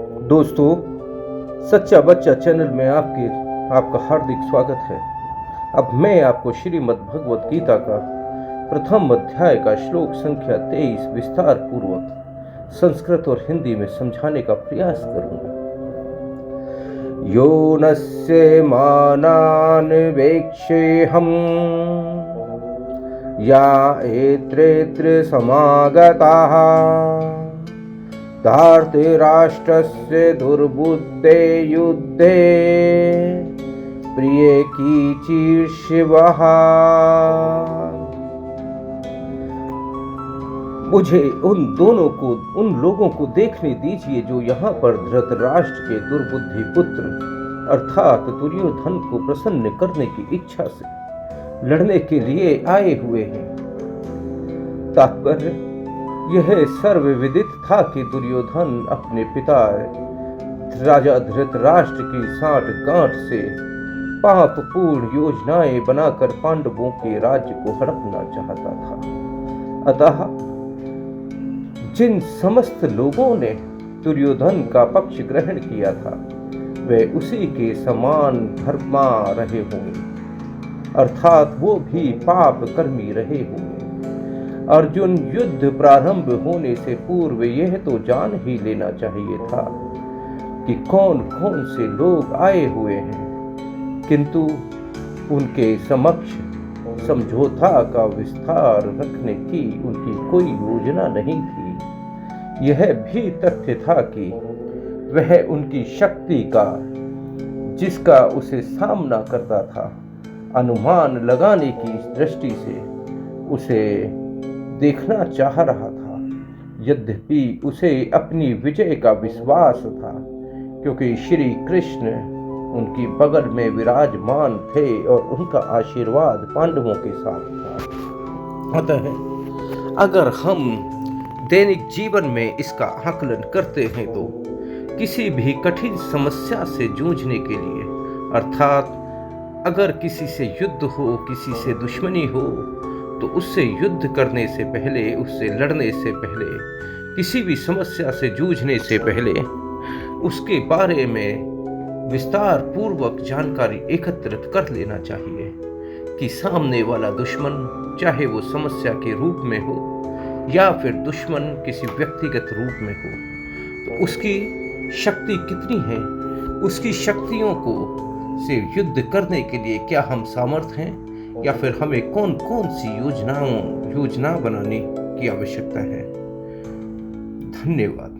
दोस्तों, सच्चा बच्चा चैनल में आपका हार्दिक स्वागत है। अब मैं आपको श्रीमद् भगवत गीता का प्रथम अध्याय का श्लोक संख्या 23 विस्तार पूर्वक संस्कृत और हिंदी में समझाने का प्रयास करूंगा। यो नस्य मानान वेक्षेहम् या एत्रेत्र समागताः धार्तराष्ट्रस्य दुर्बुद्धे युद्धे प्रिय कीचिर्षिवः। मुझे उन लोगों को देखने दीजिए जो यहाँ पर धृतराष्ट्र के दुर्बुद्धि पुत्र अर्थात दुर्योधन को प्रसन्न करने की इच्छा से लड़ने के लिए आए हुए हैं। तात्पर्य यह सर्वविदित था कि दुर्योधन अपने पिता राजा धृतराष्ट्र की साठगांठ से पापपूर्ण योजनाएं बनाकर पांडवों के राज्य को हड़पना चाहता था। अतः जिन समस्त लोगों ने दुर्योधन का पक्ष ग्रहण किया था वे उसी के समान धर्मा रहे होंगे, अर्थात वो भी पाप कर्मी रहे होंगे। अर्जुन युद्ध प्रारंभ होने से पूर्व यह तो जान ही लेना चाहिए था कि कौन कौन से लोग आए हुए हैं, किंतु उनके समक्ष समझौता का विस्तार रखने की उनकी कोई योजना नहीं थी। यह भी तथ्य था कि वह उनकी शक्ति का, जिसका उसे सामना करता था, अनुमान लगाने की दृष्टि से उसे देखना चाह रहा था। यद्यपि उसे अपनी विजय का विश्वास था, क्योंकि श्री कृष्ण उनकी बगल में विराजमान थे और उनका आशीर्वाद पांडवों के साथ था। अतः अगर हम दैनिक जीवन में इसका आकलन करते हैं तो किसी भी कठिन समस्या से जूझने के लिए, अर्थात अगर किसी से युद्ध हो, किसी से दुश्मनी हो, तो उससे युद्ध करने से पहले, उससे लड़ने से पहले, किसी भी समस्या से जूझने से पहले उसके बारे में विस्तार पूर्वक जानकारी एकत्रित कर लेना चाहिए कि सामने वाला दुश्मन, चाहे वो समस्या के रूप में हो या फिर दुश्मन किसी व्यक्तिगत रूप में हो, तो उसकी शक्ति कितनी है, उसकी शक्तियों को से युद्ध करने के लिए क्या हम सामर्थ हैं, या फिर हमें कौन कौन सी योजना बनाने की आवश्यकता है। धन्यवाद।